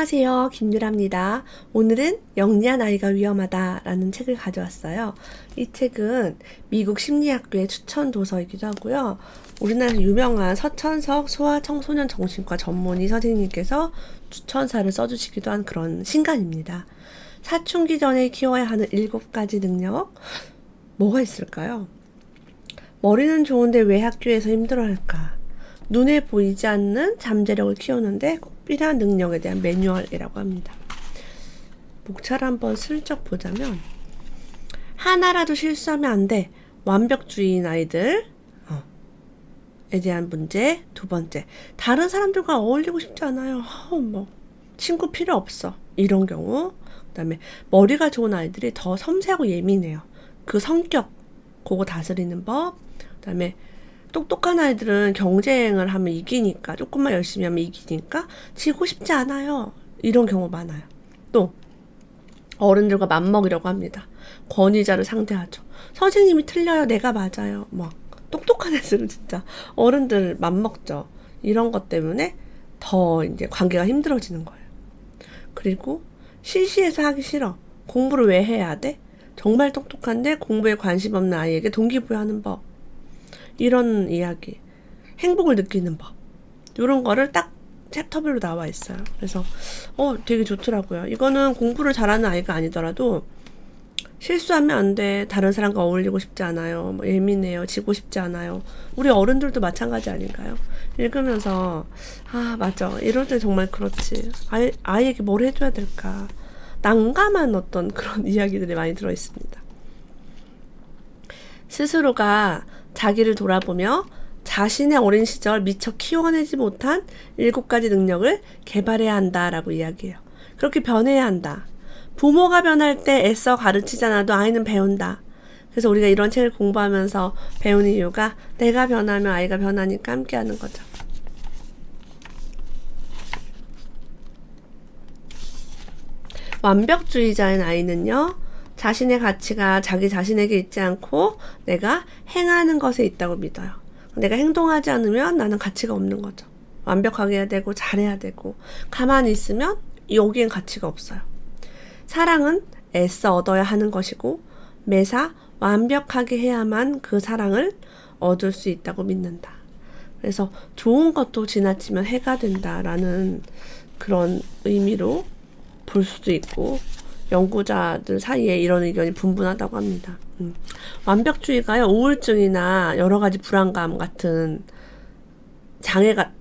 안녕하세요. 김유라입니다. 오늘은 영리한 아이가 위험하다라는 책을 가져왔어요. 이 책은 미국 심리학교의 추천 도서이기도 하고요. 우리나라 유명한 서천석 소아청소년 정신과 전문의 선생님께서 추천사를 써주시기도 한 그런 신간입니다. 사춘기 전에 키워야 하는 7가지 능력, 뭐가 있을까요? 머리는 좋은데 왜 학교에서 힘들어할까? 눈에 보이지 않는 잠재력을 키우는데 꼭 필요한 능력에 대한 매뉴얼이라고 합니다. 목차를 한번 슬쩍 보자면 하나라도 실수하면 안 돼. 완벽주의인 아이들에 대한 문제. 두 번째, 다른 사람들과 어울리고 싶지 않아요. 친구 필요 없어. 이런 경우. 그 다음에 머리가 좋은 아이들이 더 섬세하고 예민해요. 그 성격, 그거 다스리는 법. 그 다음에 똑똑한 아이들은 경쟁을 하면 이기니까, 조금만 열심히 하면 이기니까 지고 싶지 않아요. 이런 경우 많아요. 또 어른들과 맘먹으려고 합니다. 권위자를 상대하죠. 선생님이 틀려요. 내가 맞아요. 똑똑한 애들은 진짜 어른들 맘먹죠. 이런 것 때문에 더 이제 관계가 힘들어지는 거예요. 그리고 시시해서 하기 싫어. 공부를 왜 해야 돼? 정말 똑똑한데 공부에 관심 없는 아이에게 동기부여하는 법. 이런 이야기, 행복을 느끼는 법, 이런 거를 딱 챕터별로 나와 있어요. 그래서 되게 좋더라고요. 이거는 공부를 잘하는 아이가 아니더라도 실수하면 안 돼, 다른 사람과 어울리고 싶지 않아요, 예민해요, 지고 싶지 않아요. 우리 어른들도 마찬가지 아닌가요? 읽으면서 맞아, 이럴 때 정말 그렇지. 아이에게 뭘 해줘야 될까, 난감한 어떤 그런 이야기들이 많이 들어있습니다. 스스로가 자기를 돌아보며 자신의 어린 시절 미처 키워내지 못한 7가지 능력을 개발해야 한다라고 이야기해요. 그렇게 변해야 한다. 부모가 변할 때 애써 가르치지 않아도 아이는 배운다. 그래서 우리가 이런 책을 공부하면서 배우는 이유가 내가 변하면 아이가 변하니까 함께 하는 거죠. 완벽주의자인 아이는요, 자신의 가치가 자기 자신에게 있지 않고 내가 행하는 것에 있다고 믿어요. 내가 행동하지 않으면 나는 가치가 없는 거죠. 완벽하게 해야 되고 잘해야 되고, 가만히 있으면 여기엔 가치가 없어요. 사랑은 애써 얻어야 하는 것이고 매사 완벽하게 해야만 그 사랑을 얻을 수 있다고 믿는다. 그래서 좋은 것도 지나치면 해가 된다라는 그런 의미로 볼 수도 있고, 연구자들 사이에 이런 의견이 분분하다고 합니다. 완벽주의가요, 우울증이나 여러 가지 불안감 같은 장애가,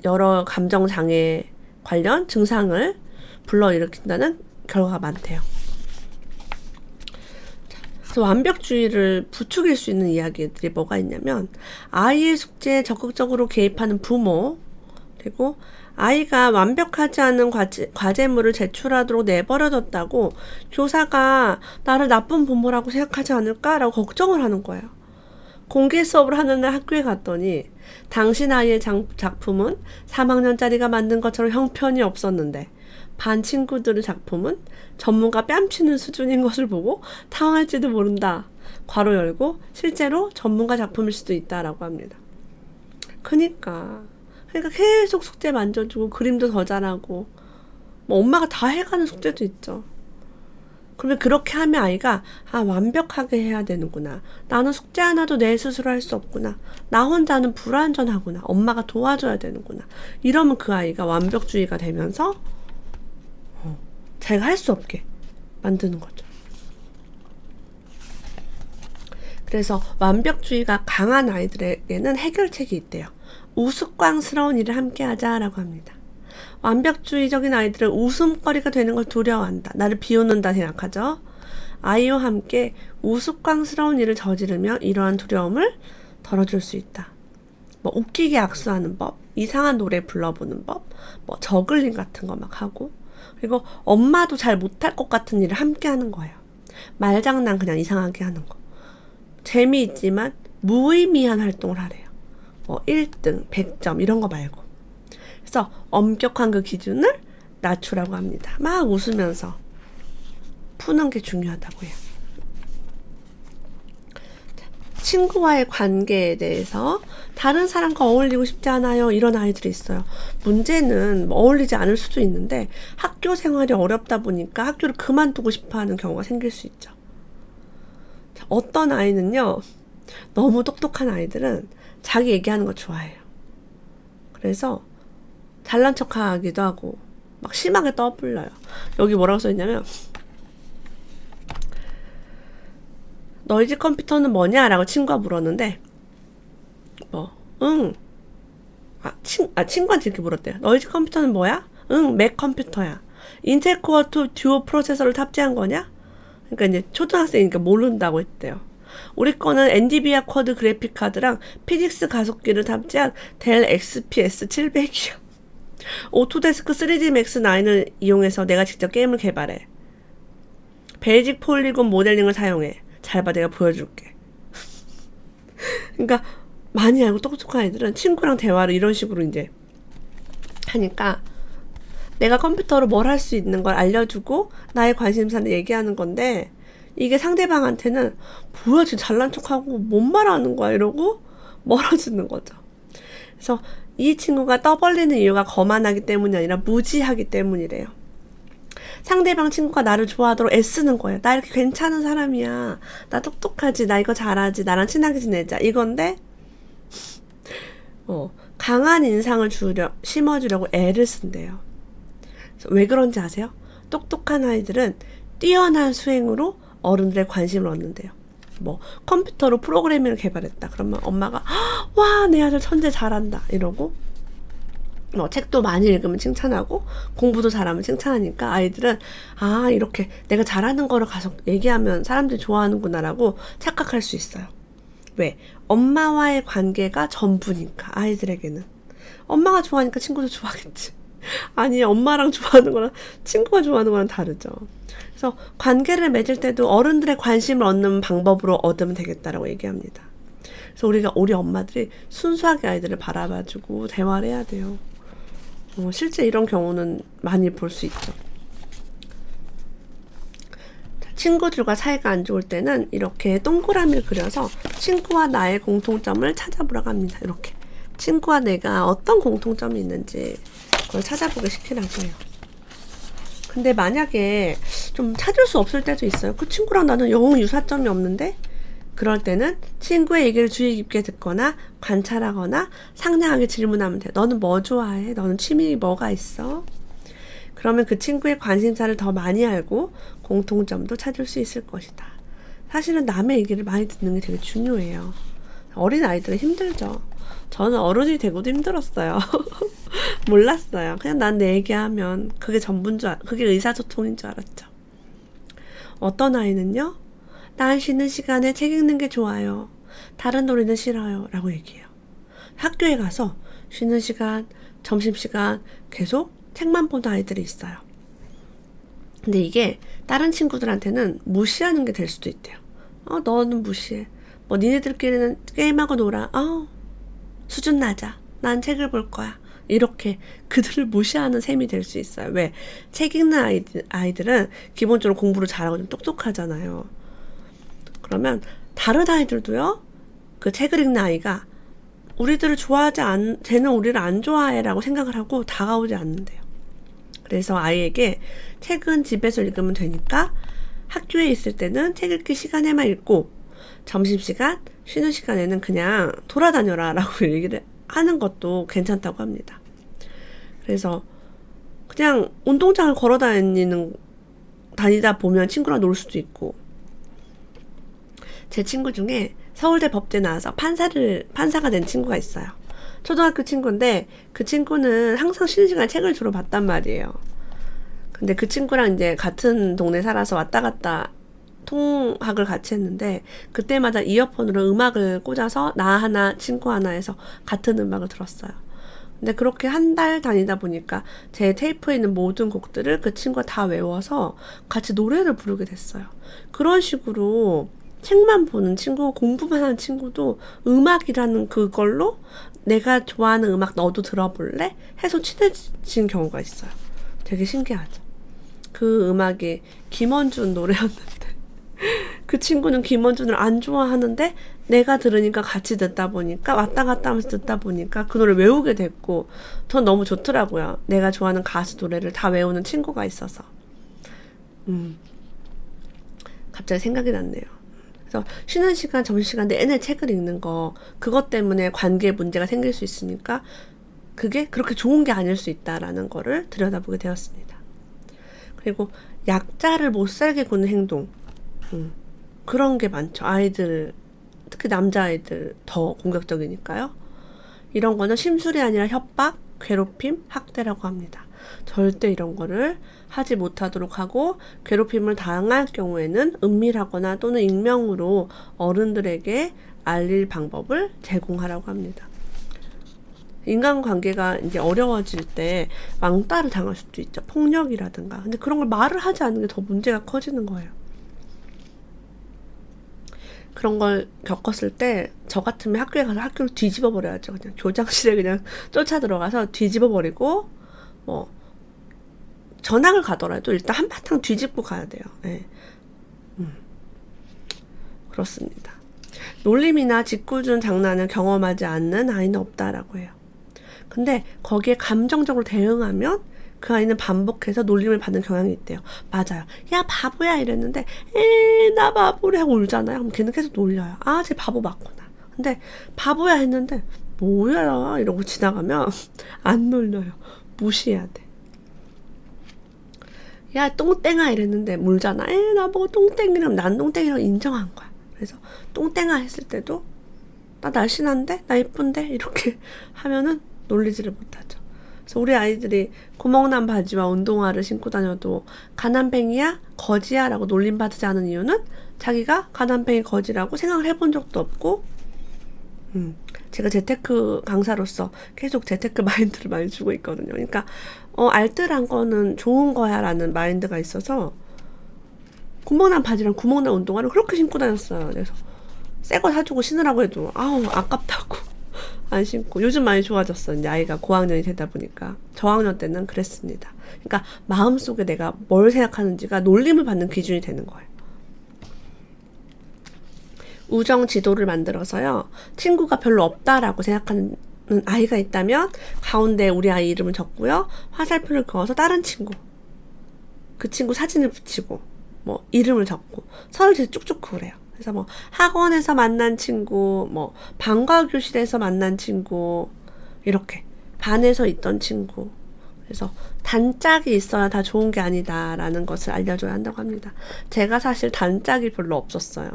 여러 감정 장애 관련 증상을 불러일으킨다는 결과가 많대요. 그래서 완벽주의를 부추길 수 있는 이야기들이 뭐가 있냐면, 아이의 숙제에 적극적으로 개입하는 부모, 그리고 아이가 완벽하지 않은 과제물을 제출하도록 내버려뒀다고 교사가 나를 나쁜 부모라고 생각하지 않을까라고 걱정을 하는 거예요. 공개 수업을 하는 날 학교에 갔더니 당신 아이의 작품은 3학년짜리가 만든 것처럼 형편이 없었는데 반 친구들의 작품은 전문가 뺨치는 수준인 것을 보고 당황할지도 모른다. 괄호 열고 실제로 전문가 작품일 수도 있다라고 합니다. 그러니까 계속 숙제 만져주고 그림도 더 잘하고 엄마가 다 해가는 숙제도 있죠. 그러면 그렇게 하면 아이가 완벽하게 해야 되는구나, 나는 숙제 하나도 내 스스로 할 수 없구나, 나 혼자는 불완전하구나, 엄마가 도와줘야 되는구나, 이러면 그 아이가 완벽주의가 되면서 자기가 할 수 없게 만드는 거죠. 그래서 완벽주의가 강한 아이들에게는 해결책이 있대요. 우스꽝스러운 일을 함께 하자라고 합니다. 완벽주의적인 아이들은 웃음거리가 되는 걸 두려워한다. 나를 비웃는다 생각하죠. 아이와 함께 우스꽝스러운 일을 저지르며 이러한 두려움을 덜어줄 수 있다. 웃기게 악수하는 법, 이상한 노래 불러보는 법, 저글링 같은 거 막 하고, 그리고 엄마도 잘 못할 것 같은 일을 함께 하는 거예요. 말장난 그냥 이상하게 하는 거. 재미있지만 무의미한 활동을 하래요. 1등, 100점 이런 거 말고. 그래서 엄격한 그 기준을 낮추라고 합니다. 막 웃으면서 푸는 게 중요하다고 해요. 친구와의 관계에 대해서 다른 사람과 어울리고 싶지 않아요. 이런 아이들이 있어요. 문제는 뭐 어울리지 않을 수도 있는데 학교 생활이 어렵다 보니까 학교를 그만두고 싶어 하는 경우가 생길 수 있죠. 자, 어떤 아이는요, 너무 똑똑한 아이들은 자기 얘기하는 거 좋아해요. 그래서 잘난 척 하기도 하고 막 심하게 떠불려요. 여기 뭐라고 써있냐면, 너희 집 컴퓨터는 뭐냐? 라고 친구가 물었는데, 친구한테 이렇게 물었대요. 너희 집 컴퓨터는 뭐야? 맥 컴퓨터야. 인텔 코어 2 듀오 프로세서를 탑재한 거냐? 그러니까 이제 초등학생이니까 모른다고 했대요. 우리 거는 엔비디아 쿼드 그래픽 카드랑 피직스 가속기를 탑재한 델 XPS 700이야. 오토데스크 3D 맥스 9을 이용해서 내가 직접 게임을 개발해. 베이직 폴리곤 모델링을 사용해. 잘 봐, 내가 보여줄게. 그러니까 많이 알고 똑똑한 아이들은 친구랑 대화를 이런 식으로 이제 하니까 내가 컴퓨터로 뭘 할 수 있는 걸 알려주고 나의 관심사를 얘기하는 건데, 이게 상대방한테는 뭐야 지금 잘난 척하고 뭔 말하는 거야 이러고 멀어지는 거죠. 그래서 이 친구가 떠벌리는 이유가 거만하기 때문이 아니라 무지하기 때문이래요. 상대방 친구가 나를 좋아하도록 애쓰는 거예요. 나 이렇게 괜찮은 사람이야. 나 똑똑하지. 나 이거 잘하지. 나랑 친하게 지내자. 이건데 강한 인상을 심어주려고 애를 쓴대요. 왜 그런지 아세요? 똑똑한 아이들은 뛰어난 수행으로 어른들의 관심을 얻는데요. 컴퓨터로 프로그래밍을 개발했다. 그러면 엄마가 와, 내 아들 천재 잘한다 이러고, 책도 많이 읽으면 칭찬하고 공부도 잘하면 칭찬하니까 아이들은 이렇게 내가 잘하는 거를 가서 얘기하면 사람들이 좋아하는구나라고 착각할 수 있어요. 왜? 엄마와의 관계가 전부니까. 아이들에게는 엄마가 좋아하니까 친구도 좋아하겠지. 아니, 엄마랑 좋아하는 거랑 친구가 좋아하는 거랑 다르죠. 그래서 관계를 맺을 때도 어른들의 관심을 얻는 방법으로 얻으면 되겠다라고 얘기합니다. 그래서 우리 엄마들이 순수하게 아이들을 바라봐주고 대화를 해야 돼요. 실제 이런 경우는 많이 볼 수 있죠. 친구들과 사이가 안 좋을 때는 이렇게 동그라미를 그려서 친구와 나의 공통점을 찾아보라고 합니다. 이렇게 친구와 내가 어떤 공통점이 있는지 그걸 찾아보게 시키라고 해요. 근데 만약에 좀 찾을 수 없을 때도 있어요. 그 친구랑 나는 영 유사점이 없는데, 그럴 때는 친구의 얘기를 주의 깊게 듣거나 관찰하거나 상냥하게 질문하면 돼. 너는 뭐 좋아해? 너는 취미 뭐가 있어? 그러면 그 친구의 관심사를 더 많이 알고 공통점도 찾을 수 있을 것이다. 사실은 남의 얘기를 많이 듣는 게 되게 중요해요. 어린 아이들은 힘들죠. 저는 어른이 되고도 힘들었어요. 몰랐어요. 그냥 난 내 얘기하면 그게 전부인 그게 의사소통인 줄 알았죠. 어떤 아이는요, 난 쉬는 시간에 책 읽는 게 좋아요. 다른 놀이는 싫어요. 라고 얘기해요. 학교에 가서 쉬는 시간, 점심시간 계속 책만 보는 아이들이 있어요. 근데 이게 다른 친구들한테는 무시하는 게 될 수도 있대요. 너는 무시해. 니네들끼리는 게임하고 놀아. 수준 낮아. 난 책을 볼 거야. 이렇게 그들을 무시하는 셈이 될 수 있어요. 왜? 책 읽는 아이들은 기본적으로 공부를 잘하고 좀 똑똑하잖아요. 그러면 다른 아이들도요, 그 책을 읽는 아이가 우리들을 쟤는 우리를 안 좋아해 라고 생각을 하고 다가오지 않는데요. 그래서 아이에게 책은 집에서 읽으면 되니까 학교에 있을 때는 책 읽기 시간에만 읽고, 점심시간, 쉬는 시간에는 그냥 돌아다녀라 라고 얘기를 하는 것도 괜찮다고 합니다. 그래서 그냥 운동장을 걸어 다니다 보면 친구랑 놀 수도 있고, 제 친구 중에 서울대 법대 나와서 판사가 된 친구가 있어요. 초등학교 친구인데 그 친구는 항상 쉬는 시간에 책을 주로 봤단 말이에요. 근데 그 친구랑 이제 같은 동네 살아서 왔다 갔다 통학을 같이 했는데, 그때마다 이어폰으로 음악을 꽂아서 나 하나 친구 하나 해서 같은 음악을 들었어요. 근데 그렇게 한 달 다니다 보니까 제 테이프에 있는 모든 곡들을 그 친구가 다 외워서 같이 노래를 부르게 됐어요. 그런 식으로 책만 보는 친구, 공부만 하는 친구도 음악이라는 그걸로 내가 좋아하는 음악 너도 들어볼래? 해서 친해진 경우가 있어요. 되게 신기하죠. 그 음악이 김원준 노래였는데 그 친구는 김원준을 안 좋아하는데 내가 들으니까 같이 듣다 보니까 왔다 갔다 하면서 듣다 보니까 그 노래를 외우게 됐고 전 너무 좋더라고요. 내가 좋아하는 가수 노래를 다 외우는 친구가 있어서. 갑자기 생각이 났네요. 그래서 쉬는 시간, 점심시간 내내 책을 읽는 거, 그것 때문에 관계에 문제가 생길 수 있으니까 그게 그렇게 좋은 게 아닐 수 있다라는 거를 들여다보게 되었습니다. 그리고 약자를 못 살게 구는 행동, 그런 게 많죠. 아이들, 특히 남자아이들 더 공격적이니까요. 이런 거는 심술이 아니라 협박, 괴롭힘, 학대라고 합니다. 절대 이런 거를 하지 못하도록 하고 괴롭힘을 당할 경우에는 은밀하거나 또는 익명으로 어른들에게 알릴 방법을 제공하라고 합니다. 인간관계가 이제 어려워질 때 왕따를 당할 수도 있죠. 폭력이라든가. 근데 그런 걸 말을 하지 않는 게 더 문제가 커지는 거예요. 그런 걸 겪었을 때 저 같으면 학교에 가서 학교를 뒤집어 버려야죠. 그냥 교장실에 그냥 쫓아 들어가서 뒤집어 버리고 뭐 전학을 가더라도 일단 한바탕 뒤집고 가야 돼요. 네. 그렇습니다. 놀림이나 짓궂은 장난을 경험하지 않는 아이는 없다라고 해요. 근데 거기에 감정적으로 대응하면 그 아이는 반복해서 놀림을 받는 경향이 있대요. 맞아요. 야 바보야 이랬는데 나 바보래 하고 울잖아요. 그럼 걔는 계속 놀려요. 아 쟤 바보 맞구나. 근데 바보야 했는데 뭐야 이러고 지나가면 안 놀려요. 무시해야 돼. 야 똥땡아 이랬는데 물잖아. 나보고 똥땡이라면 난 똥땡이라고 인정한 거야. 그래서 똥땡아 했을 때도 나 날씬한데? 나 예쁜데? 이렇게 하면은 놀리지를 못하죠. 그래서 우리 아이들이 구멍난 바지와 운동화를 신고 다녀도 가난뱅이야? 거지야? 라고 놀림받지 않은 이유는 자기가 가난뱅이 거지라고 생각을 해본 적도 없고 제가 재테크 강사로서 계속 재테크 마인드를 많이 주고 있거든요. 그러니까 알뜰한 거는 좋은 거야 라는 마인드가 있어서 구멍난 바지랑 구멍난 운동화를 그렇게 신고 다녔어요. 그래서 새 거 사주고 신으라고 해도 아우 아깝다고 안 신고 요즘 많이 좋아졌어. 이제 아이가 고학년이 되다 보니까 저학년 때는 그랬습니다. 그러니까 마음속에 내가 뭘 생각하는지가 놀림을 받는 기준이 되는 거예요. 우정 지도를 만들어서요. 친구가 별로 없다라고 생각하는 아이가 있다면 가운데 우리 아이 이름을 적고요. 화살표를 그어서 다른 친구 그 친구 사진을 붙이고 뭐 이름을 적고 선을 쭉쭉 그으래요. 그래서 뭐 학원에서 만난 친구, 뭐 방과 교실에서 만난 친구, 이렇게 반에서 있던 친구. 그래서 단짝이 있어야 다 좋은 게 아니다라는 것을 알려줘야 한다고 합니다. 제가 사실 단짝이 별로 없었어요.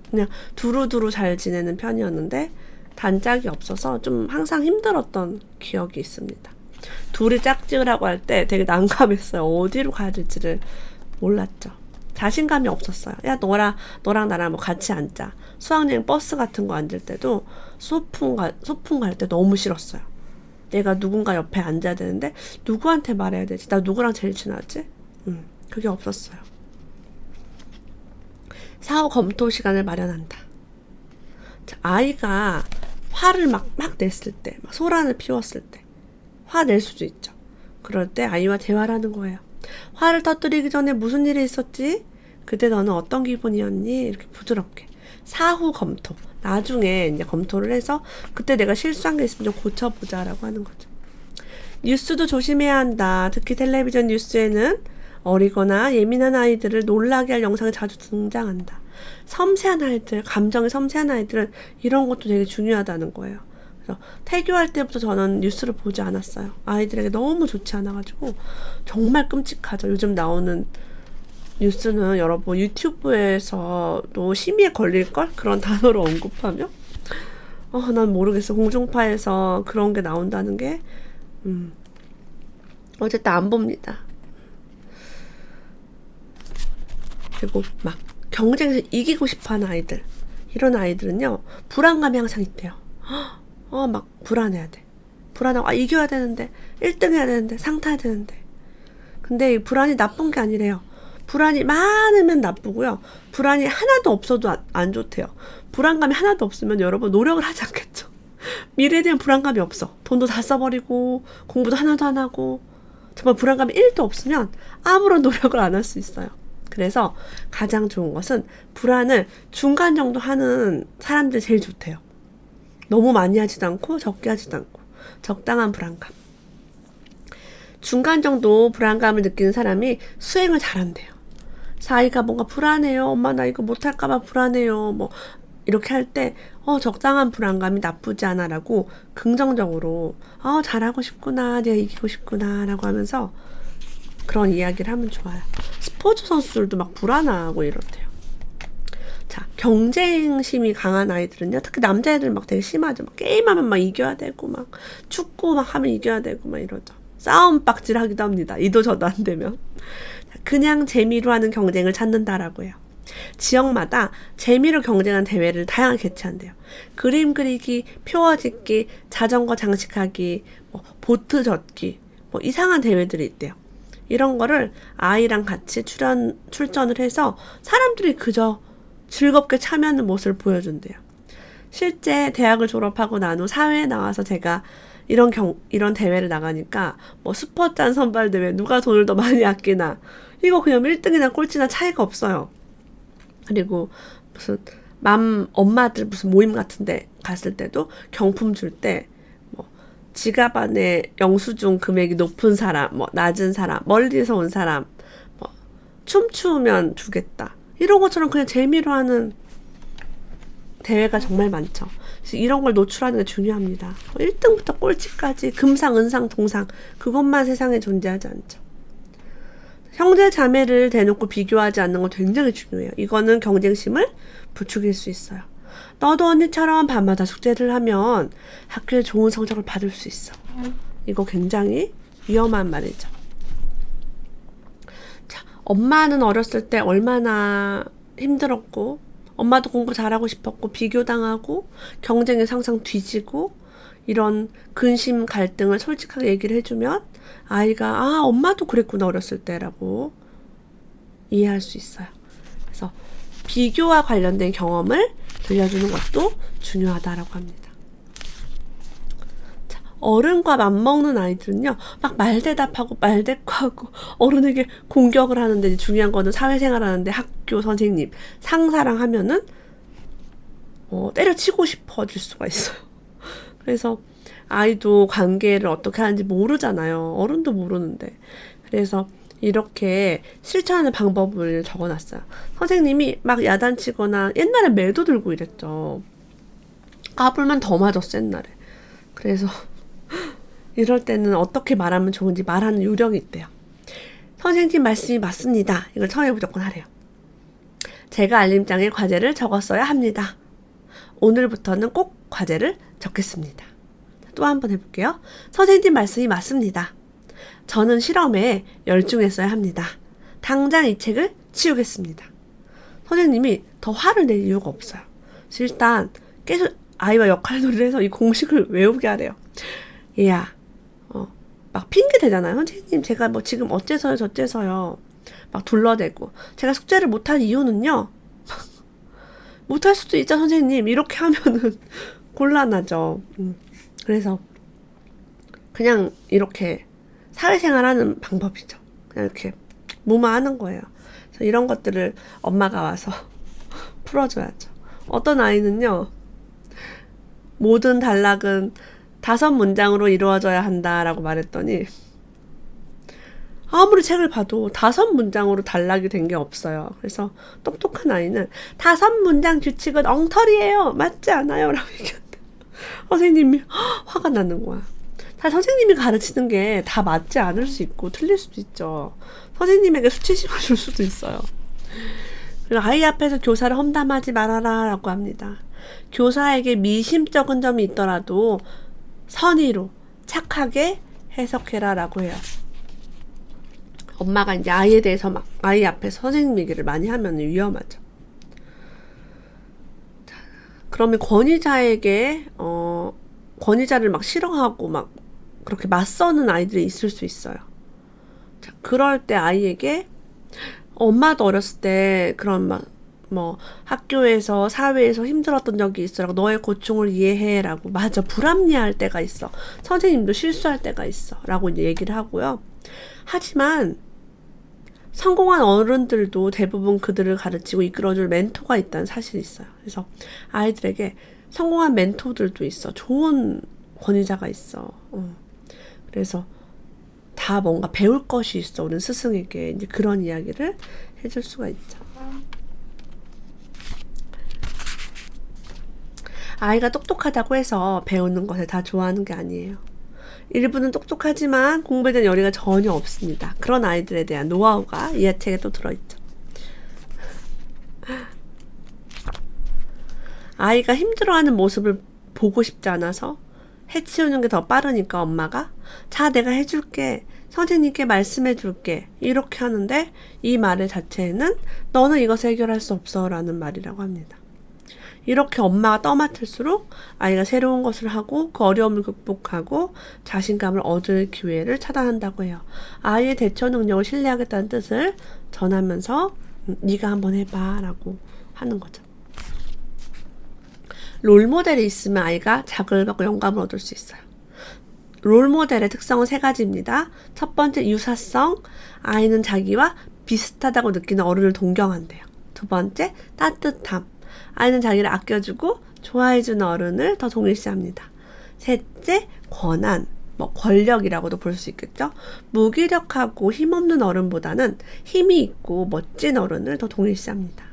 그냥 두루두루 잘 지내는 편이었는데 단짝이 없어서 좀 항상 힘들었던 기억이 있습니다. 둘이 짝지으라고 할 때 되게 난감했어요. 어디로 가야 될지를 몰랐죠. 자신감이 없었어요. 야 너랑 나랑 뭐 같이 앉자. 수학여행 버스 같은 거 앉을 때도 소풍 갈 때 너무 싫었어요. 내가 누군가 옆에 앉아야 되는데 누구한테 말해야 되지? 나 누구랑 제일 친하지? 그게 없었어요. 사후 검토 시간을 마련한다. 자, 아이가 화를 막 냈을 때, 막 소란을 피웠을 때, 화 낼 수도 있죠. 그럴 때 아이와 대화를 하는 거예요. 화를 터뜨리기 전에 무슨 일이 있었지? 그때 너는 어떤 기분이었니? 이렇게 부드럽게. 사후 검토. 나중에 이제 검토를 해서 그때 내가 실수한 게 있으면 좀 고쳐보자라고 하는 거죠. 뉴스도 조심해야 한다. 특히 텔레비전 뉴스에는 어리거나 예민한 아이들을 놀라게 할 영상이 자주 등장한다. 섬세한 아이들, 감정이 섬세한 아이들은 이런 것도 되게 중요하다는 거예요. 그래서 태교할 때부터 저는 뉴스를 보지 않았어요. 아이들에게 너무 좋지 않아가지고 정말 끔찍하죠. 요즘 나오는 뉴스는 여러분 유튜브에서도 심의에 걸릴걸? 그런 단어로 언급하면 난 모르겠어. 공중파에서 그런 게 나온다는 게 어쨌든 안 봅니다. 그리고 막 경쟁에서 이기고 싶어하는 아이들, 이런 아이들은요 불안감이 항상 있대요. 막 불안해야 돼. 불안하고 이겨야 되는데 1등 해야 되는데 상 타야 되는데. 근데 이 불안이 나쁜 게 아니래요. 불안이 많으면 나쁘고요. 불안이 하나도 없어도 안 좋대요. 불안감이 하나도 없으면 여러분 노력을 하지 않겠죠. 미래에 대한 불안감이 없어. 돈도 다 써버리고 공부도 하나도 안 하고 정말 불안감이 1도 없으면 아무런 노력을 안 할 수 있어요. 그래서 가장 좋은 것은 불안을 중간 정도 하는 사람들이 제일 좋대요. 너무 많이 하지도 않고 적게 하지도 않고 적당한 불안감. 중간 정도 불안감을 느끼는 사람이 수행을 잘한대요. 그래서 아이가 뭔가 불안해요. 엄마 나 이거 못할까봐 불안해요. 뭐 이렇게 할 때 적당한 불안감이 나쁘지 않아 라고 긍정적으로 잘하고 싶구나, 내가 이기고 싶구나 라고 하면서 그런 이야기를 하면 좋아요. 스포츠 선수들도 막 불안하고 이렇대요. 자, 경쟁심이 강한 아이들은요, 특히 남자애들 막 되게 심하죠. 막 게임하면 막 이겨야 되고, 막 축구 막 하면 이겨야 되고, 막 이러죠. 싸움 빡질 하기도 합니다. 이도 저도 안 되면. 그냥 재미로 하는 경쟁을 찾는다라고 해요. 지역마다 재미로 경쟁하는 대회를 다양하게 개최한대요. 그림 그리기, 표어 짓기, 자전거 장식하기, 보트 젓기, 이상한 대회들이 있대요. 이런 거를 아이랑 같이 출전을 해서 사람들이 그저 즐겁게 참여하는 모습을 보여준대요. 실제 대학을 졸업하고 난 후 사회에 나와서 제가 이런 대회를 나가니까 스포츠 선발 대회 누가 돈을 더 많이 아끼나 이거 그냥 1등이나 꼴찌나 차이가 없어요. 그리고 무슨 엄마들 무슨 모임 같은데 갔을 때도 경품 줄 때 지갑 안에 영수증 금액이 높은 사람, 낮은 사람, 멀리서 온 사람, 춤추면 주겠다. 이런 것처럼 그냥 재미로 하는 대회가 정말 많죠. 그래서 이런 걸 노출하는 게 중요합니다. 1등부터 꼴찌까지 금상, 은상, 동상 그것만 세상에 존재하지 않죠. 형제 자매를 대놓고 비교하지 않는 건 굉장히 중요해요. 이거는 경쟁심을 부추길 수 있어요. 너도 언니처럼 밤마다 숙제를 하면 학교에 좋은 성적을 받을 수 있어. 이거 굉장히 위험한 말이죠. 자, 엄마는 어렸을 때 얼마나 힘들었고 엄마도 공부 잘하고 싶었고 비교당하고 경쟁에 항상 뒤지고 이런 근심 갈등을 솔직하게 얘기를 해주면 아이가 엄마도 그랬구나 어렸을 때라고 이해할 수 있어요. 그래서 비교와 관련된 경험을 들려주는 것도 중요하다라고 합니다. 자, 어른과 맞먹는 아이들은요 막 말대답하고 말대꾸하고 어른에게 공격을 하는데 중요한 거는 사회생활 하는데 학교 선생님 상사랑 하면은 때려치고 싶어질 수가 있어요. 그래서 아이도 관계를 어떻게 하는지 모르잖아요. 어른도 모르는데. 그래서 이렇게 실천하는 방법을 적어놨어요. 선생님이 막 야단치거나 옛날에 매도 들고 이랬죠. 까불면 더 맞았어 옛날에. 그래서 이럴 때는 어떻게 말하면 좋은지 말하는 요령이 있대요. 선생님 말씀이 맞습니다. 이걸 처음에 무조건 하래요. 제가 알림장에 과제를 적었어야 합니다. 오늘부터는 꼭 과제를 적겠습니다. 또 한 번 해볼게요. 선생님 말씀이 맞습니다. 저는 실험에 열중했어야 합니다. 당장 이 책을 치우겠습니다. 선생님이 더 화를 낼 이유가 없어요. 일단 계속 아이와 역할놀이를 해서 이 공식을 외우게 하래요. 얘야, 막 핑계 대잖아요. 선생님 제가 지금 어째서요 저째서요 막 둘러대고 제가 숙제를 못한 이유는요. 못할 수도 있죠 선생님. 이렇게 하면은 곤란하죠. 그래서 그냥 이렇게 사회생활하는 방법이죠. 그냥 이렇게 무마하는 거예요. 그래서 이런 것들을 엄마가 와서 풀어줘야죠. 어떤 아이는요. 모든 단락은 5문장으로 이루어져야 한다라고 말했더니 아무리 책을 봐도 5문장으로 단락이 된 게 없어요. 그래서 똑똑한 아이는 5문장 규칙은 엉터리예요. 맞지 않아요? 라고 얘기했는데 선생님이 화가 나는 거야. 다 선생님이 가르치는 게 다 맞지 않을 수 있고 틀릴 수도 있죠. 선생님에게 수치심을 줄 수도 있어요. 그리고 아이 앞에서 교사를 험담하지 말아라 라고 합니다. 교사에게 미심쩍은 점이 있더라도 선의로 착하게 해석해라 라고 해요. 엄마가 이제 아이에 대해서 막 아이 앞에서 선생님 얘기를 많이 하면 위험하죠. 자, 그러면 권위자에게 권위자를 막 싫어하고 막 그렇게 맞서는 아이들이 있을 수 있어요. 자, 그럴 때 아이에게 엄마도 어렸을 때 그런 막 학교에서 사회에서 힘들었던 적이 있어. 너의 고충을 이해해. 라고. 맞아. 불합리할 때가 있어. 선생님도 실수할 때가 있어. 라고 이제 얘기를 하고요. 하지만 성공한 어른들도 대부분 그들을 가르치고 이끌어줄 멘토가 있다는 사실이 있어요. 그래서 아이들에게 성공한 멘토들도 있어. 좋은 권위자가 있어. 그래서 다 뭔가 배울 것이 있어. 우리는 스승에게 이제 그런 이야기를 해줄 수가 있죠. 아이가 똑똑하다고 해서 배우는 것을 다 좋아하는 게 아니에요. 일부는 똑똑하지만 공부에 대한 열의가 전혀 없습니다. 그런 아이들에 대한 노하우가 이 책에 또 들어있죠. 아이가 힘들어하는 모습을 보고 싶지 않아서 해치우는 게 더 빠르니까 엄마가 자, 내가 해줄게. 선생님께 말씀해줄게. 이렇게 하는데 이 말의 자체에는 너는 이것을 해결할 수 없어 라는 말이라고 합니다. 이렇게 엄마가 떠맡을수록 아이가 새로운 것을 하고 그 어려움을 극복하고 자신감을 얻을 기회를 차단한다고 해요. 아이의 대처 능력을 신뢰하겠다는 뜻을 전하면서 네가 한번 해봐 라고 하는 거죠. 롤모델이 있으면 아이가 자극을 받고 영감을 얻을 수 있어요. 롤모델의 특성은 3가지입니다. 첫 번째, 유사성. 아이는 자기와 비슷하다고 느끼는 어른을 동경한대요. 두 번째, 따뜻함. 아이는 자기를 아껴주고 좋아해주는 어른을 더 동일시합니다. 셋째, 권한. 권력이라고도 볼 수 있겠죠. 무기력하고 힘없는 어른보다는 힘이 있고 멋진 어른을 더 동일시합니다.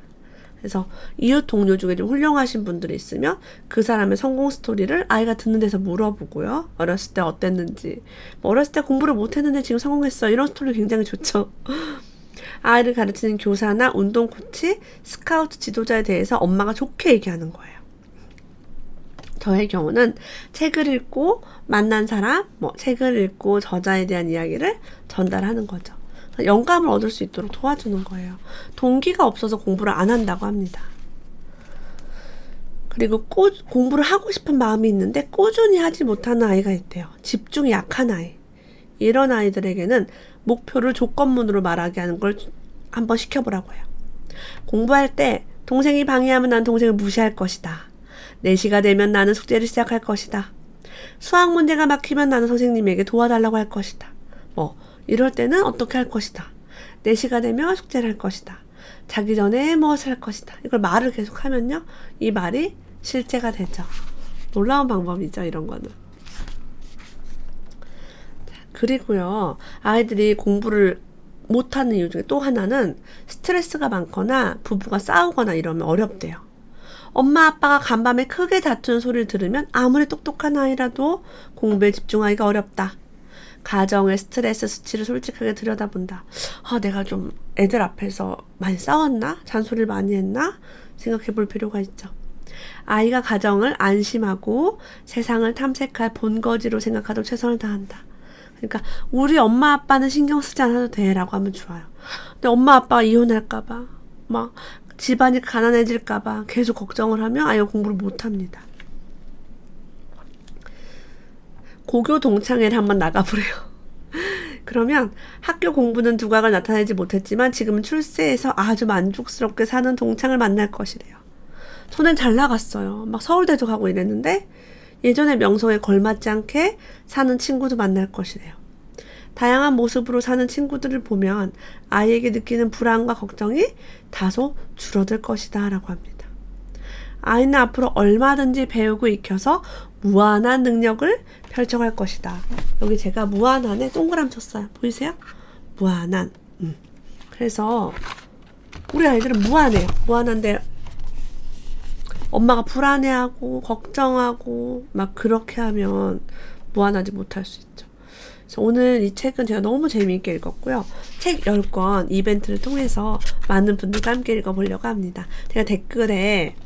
그래서 이웃 동료 중에 좀 훌륭하신 분들이 있으면 그 사람의 성공 스토리를 아이가 듣는 데서 물어보고요. 어렸을 때 어땠는지. 어렸을 때 공부를 못했는데 지금 성공했어. 이런 스토리 굉장히 좋죠. 아이를 가르치는 교사나 운동 코치, 스카우트 지도자에 대해서 엄마가 좋게 얘기하는 거예요. 저의 경우는 책을 읽고 만난 사람, 책을 읽고 저자에 대한 이야기를 전달하는 거죠. 영감을 얻을 수 있도록 도와주는 거예요. 동기가 없어서 공부를 안 한다고 합니다. 그리고 공부를 하고 싶은 마음이 있는데 꾸준히 하지 못하는 아이가 있대요. 집중이 약한 아이. 이런 아이들에게는 목표를 조건문으로 말하게 하는 걸 한번 시켜보라고 해요. 공부할 때 동생이 방해하면 난 동생을 무시할 것이다. 4시가 되면 나는 숙제를 시작할 것이다. 수학 문제가 막히면 나는 선생님에게 도와달라고 할 것이다. 이럴 때는 어떻게 할 것이다. 4시가 되면 숙제를 할 것이다. 자기 전에 무엇을 할 것이다. 이걸 말을 계속 하면요. 이 말이 실제가 되죠. 놀라운 방법이죠. 이런 거는. 그리고요. 아이들이 공부를 못하는 이유 중에 또 하나는 스트레스가 많거나 부부가 싸우거나 이러면 어렵대요. 엄마 아빠가 간밤에 크게 다투는 소리를 들으면 아무리 똑똑한 아이라도 공부에 집중하기가 어렵다. 가정의 스트레스 수치를 솔직하게 들여다본다. 내가 좀 애들 앞에서 많이 싸웠나? 잔소리를 많이 했나? 생각해 볼 필요가 있죠. 아이가 가정을 안심하고 세상을 탐색할 본거지로 생각하도록 최선을 다한다. 그러니까 우리 엄마 아빠는 신경 쓰지 않아도 돼 라고 하면 좋아요. 근데 엄마 아빠가 이혼할까봐 집안이 가난해질까봐 계속 걱정을 하면 아이가 공부를 못합니다. 고교 동창회를 한번 나가보래요. 그러면 학교 공부는 두각을 나타내지 못했지만 지금은 출세해서 아주 만족스럽게 사는 동창을 만날 것이래요. 저는 잘 나갔어요. 서울대도 가고 이랬는데 예전의 명성에 걸맞지 않게 사는 친구도 만날 것이래요. 다양한 모습으로 사는 친구들을 보면 아이에게 느끼는 불안과 걱정이 다소 줄어들 것이다 라고 합니다. 아이는 앞으로 얼마든지 배우고 익혀서 무한한 능력을 펼쳐갈 것이다. 여기 제가 무한한에 동그라미 쳤어요. 보이세요? 무한한. 그래서 우리 아이들은 무한해요. 무한한데 엄마가 불안해하고 걱정하고 그렇게 하면 무한하지 못할 수 있죠. 그래서 오늘 이 책은 제가 너무 재미있게 읽었고요. 책 10권 이벤트를 통해서 많은 분들과 함께 읽어보려고 합니다. 제가 댓글에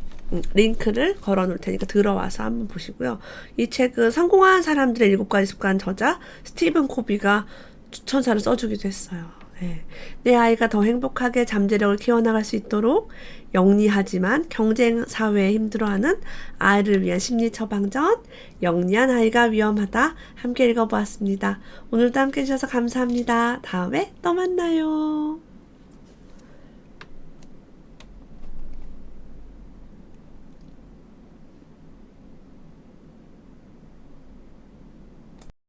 링크를 걸어 놓을 테니까 들어와서 한번 보시고요. 이 책은 성공한 사람들의 7가지 습관 저자 스티븐 코비가 추천사를 써주기도 했어요. 내 아이가 더 행복하게 잠재력을 키워나갈 수 있도록 영리하지만 경쟁 사회에 힘들어하는 아이를 위한 심리 처방전, 영리한 아이가 위험하다 함께 읽어보았습니다. 오늘도 함께 해주셔서 감사합니다. 다음에 또 만나요.